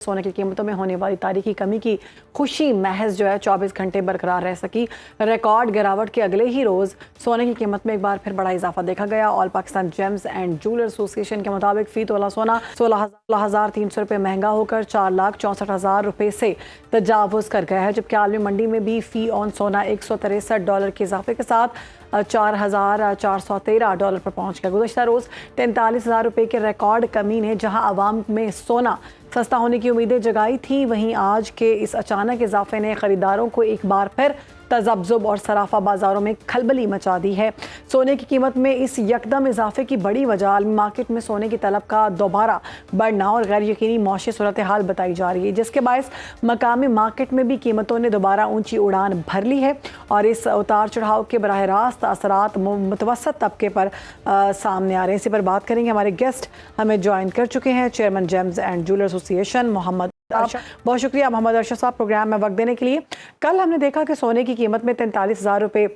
सोने की कीमतों में होने वाली तारीखी कमी की खुशी महज जो है 24 घंटे बरकरार रह सकी। रिकॉर्ड गिरावट के अगले ही रोज सोने की कीमत में एक बार फिर बड़ा इजाफा देखा गया। All Pakistan James and jeweller association के मुताबिक फी तोला सोना 16,300 रुपये महंगा होकर 4,64,000 रुपये से तजावुज कर गया है, जबकि आलमी मंडी में भी फी ऑन सोना $163 के इजाफे के साथ $4,413 पर पहुंच गया। गुज़श्ता रोज़ 43,000 रुपये के रिकॉर्ड कमी ने जहां आवाम में सोना सस्ता होने की उम्मीदें जगाई थी, वहीं आज के इस अचानक इजाफे ने खरीदारों को एक बार फिर तज़ब्ज़ुब और सराफा बाजारों में खलबली मचा दी है। सोने की कीमत में इस यकदम इजाफे की बड़ी वजह आलमी मार्केट में सोने की तलब का दोबारा बढ़ना और गैर यकीनी मौशी सूरत हाल बताई जा रही है, जिसके बायस मकामी मार्केट में भी कीमतों ने दोबारा ऊंची उड़ान भर ली है और इस उतार चढ़ाव के बराह रास्त असरात मुतवसत तबके पर सामने आ रहे हैं। इसी पर बात करेंगे। हमारे गेस्ट हमें ज्वाइन कर चुके हैं, chairman gems and jeweller association Mohammed. बहुत शुक्रिया मोहम्मद अरशद साहब प्रोग्राम में वक्त देने के लिए। कल हमने देखा कि सोने की कीमत में 43,000 रुपये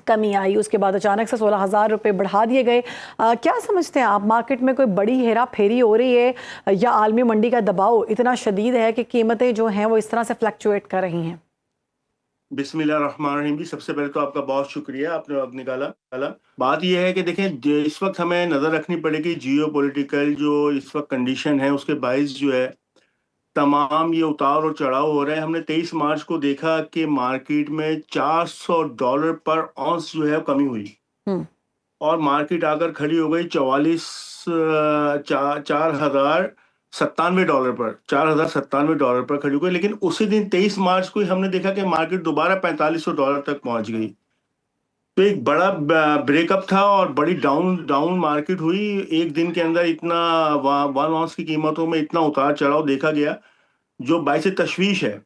कमी आई, उसके बाद अचानक से 16,000 रुपये बढ़ा दिए गए। क्या समझते हैं आप, मार्केट में कोई बड़ी हेरा फेरी हो रही है या आलमी मंडी का दबाव इतना शदीद है कि कीमतें जो हैं वो इस तरह से फ्लक्चुएट कर रही हैं? बिस्मिल्लाहिर्रहमानिर्रहीम जी, सबसे पहले तो आपका बहुत शुक्रिया, आपने वक्त निकाला। बात यह है कि देखें, इस वक्त हमें नज़र रखनी पड़ेगी जियो पॉलिटिकल जो इस वक्त कंडीशन है उसके बायस जो है तमाम ये उतार और चढ़ाव हो रहे हैं। हमने 23 मार्च को देखा कि मार्केट में $400 पर औंस जो है कमी हुई और मार्केट आकर खड़ी हो गई 4,097 डॉलर पर खड़ी हो गई। लेकिन उसी दिन 23 मार्च को ही हमने देखा कि मार्केट दोबारा $4,500 तक पहुंच गई। तो एक बड़ा ब्रेकअप था और बड़ी डाउन मार्केट हुई। एक दिन के अंदर इतना 1 औंस की कीमतों में इतना उतार चढ़ाव देखा गया जो बाइस तशवीश है।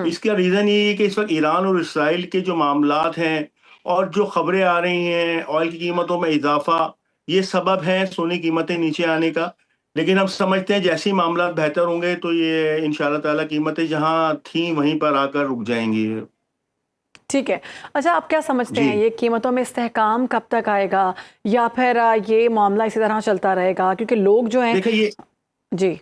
इसका रीज़न ये है कि इस वक्त ईरान और इसराइल के जो मामलात हैं और जो खबरें आ रही हैं ऑयल की कीमतों में इजाफा, ये सबब है सोने की कीमतें नीचे आने का। लेकिन हम समझते हैं जैसे ही मामला बेहतर होंगे तो ये इंशाल्लाह ताला कीमतें जहां थी वहीं पर आकर रुक जाएंगी। ठीक है। अच्छा, आप क्या समझते जी हैं ये कीमतों में इस्तेहकाम कब तक आएगा या फिर ये मामला इसी तरह चलता रहेगा? क्योंकि लोग जो हैं देखिए, जी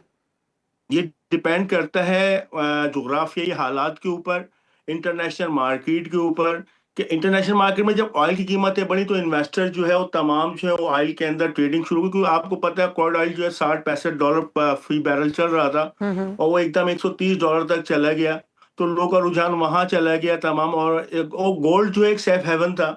ये डिपेंड करता है जुग्राफियाई हालात के ऊपर, इंटरनेशनल मार्केट के ऊपर। कि इंटरनेशनल मार्केट में जब ऑयल की कीमतें बढ़ी तो इन्वेस्टर जो है वो तमाम जो है वो ऑयल के अंदर ट्रेडिंग शुरू की, क्योंकि आपको पता है क्रूड ऑयल जो है $60-65 फी बैरल चल रहा था और वो एकदम $130 तक चला गया। तो लोगों का रुझान वहां चला गया तमाम। और गोल्ड जो है एक सेफ हेवन था।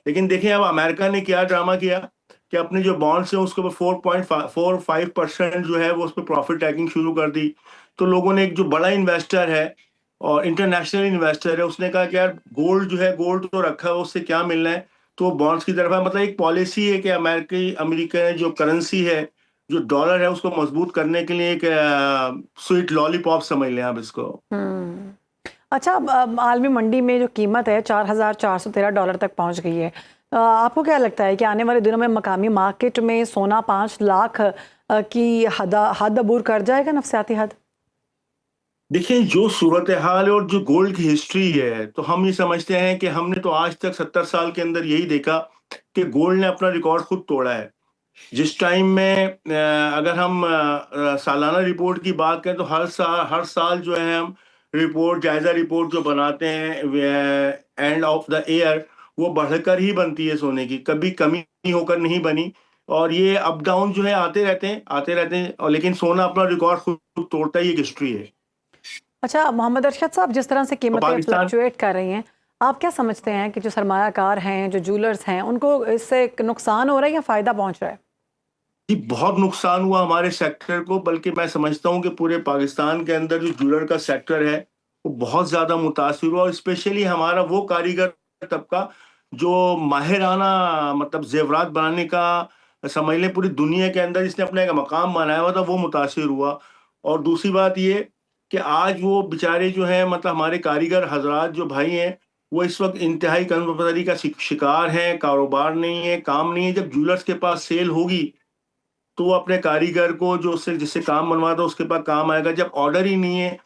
लेकिन देखिए अब अमेरिका ने क्या ड्रामा किया कि अपने जो बॉन्ड्स हैं उसके ऊपर 4.45% जो है वो उस पर प्रॉफिट टैगिंग शुरू कर दी। तो लोगों ने, एक जो बड़ा इन्वेस्टर है और इंटरनेशनल इन्वेस्टर है, उसने कहा कि यार गोल्ड जो है, गोल्ड तो रखा है उससे क्या मिलना है, तो बॉन्ड्स की तरफ है। मतलब एक पॉलिसी है कि अमेरिका जो करेंसी है, जो डॉलर है, उसको मजबूत करने के लिए एक स्वीट लॉलीपॉप समझ लें आप इसको। हम्म अच्छा, अब आलमी मंडी में जो कीमत है $4,413 तक पहुंच गई है। आपको क्या लगता है कि आने वाले दिनों में मकामी मार्केट में सोना 5 लाख की हद अबूर कर जाएगा, नफसियाती हद? देखिए, जो सूरत हाल है और जो गोल्ड की हिस्ट्री है, तो हम ये समझते हैं कि हमने तो आज तक 70 साल के अंदर यही देखा कि गोल्ड ने अपना रिकॉर्ड खुद तोड़ा है। जिस टाइम में अगर हम सालाना रिपोर्ट की बात करें तो हर साल जो है हम जायजा रिपोर्ट जो बनाते हैं एंड ऑफ द ईयर, वो बढ़कर ही बनती है सोने की, कभी कमी होकर नहीं बनी। और ये अप डाउन जो है आते रहते हैं और लेकिन सोना अपना रिकॉर्ड खुद तोड़ता ही, एक हिस्ट्री है। अच्छा मोहम्मद अरशद साहब, जिस तरह से और कीमतें पाकिस्तान, फ्लक्चुएट कर रही हैं, आप क्या समझते हैं कि जो सरमायाकार हैं, जो जूलर्स हैं, उनको इससे नुकसान हो रहा है या फ़ायदा पहुंच रहा है? जी बहुत नुकसान हुआ हमारे सेक्टर को, बल्कि मैं समझता हूँ कि पूरे पाकिस्तान के अंदर जो ज्वेलर का सेक्टर है वो बहुत ज़्यादा मुतासिर हुआ। और स्पेशली हमारा वो कारीगर तबका जो माहिराना, मतलब जेवरात बनाने का, समझ लें पूरी दुनिया के अंदर इसने अपना एक मकाम बनाया हुआ था, वो मुतासिर हुआ। और दूसरी बात ये कि आज वो बेचारे जो हैं, मतलब हमारे कारीगर हजरात जो भाई हैं, वो इस वक्त इंतहाई कर्जदारी का शिकार हैं। कारोबार नहीं है, काम नहीं है। जब ज्वेलर्स के पास सेल होगी तो वो अपने कारीगर को जो उससे जिससे काम बनवाता है उसके पास काम आएगा। जब ऑर्डर ही नहीं है,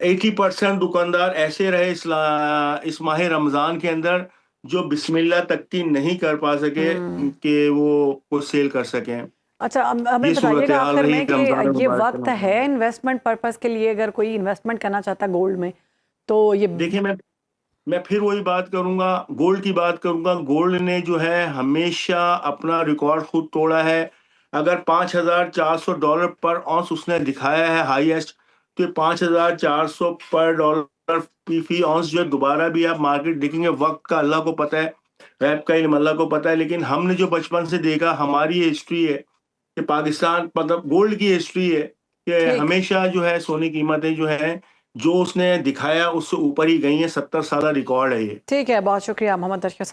80% दुकानदार ऐसे रहे इस माह रमजान के अंदर जो बिस्मिल्लाह तक की नहीं कर पा सके हम्म कि वो कुछ सेल कर सकें। अच्छा, हमें ये बताइएगा सूरत-ए-हाल आखिर रही में कि रमज़ान ये मुबारक के वक्त मौसम है में। इन्वेस्टमेंट पर्पस के लिए, अगर कोई इन्वेस्टमेंट करना चाहता है गोल्ड में तो ये देखिए, मैं फिर वही बात करूँगा, गोल्ड की बात करूँगा। गोल्ड ने जो है हमेशा अपना रिकॉर्ड खुद तोड़ा है। अगर $5,400 पर औंस उसने दिखाया है हाईएस्ट, तो 5,400 पर डॉलर फी औंस जो है दोबारा भी आप मार्केट देखेंगे, वक़्त का अल्लाह को पता है, गैब का इल्म अल्लाह को पता है। लेकिन हमने जो बचपन से देखा, हमारी हिस्ट्री है कि पाकिस्तान मतलब गोल्ड की हिस्ट्री है कि ठीक हमेशा जो है सोने की कीमतें जो हैं, जो उसने दिखाया उससे ऊपर ही गई हैं। 70 साला रिकॉर्ड है ये। ठीक है, बहुत शुक्रिया मोहम्मद अरशद साहब।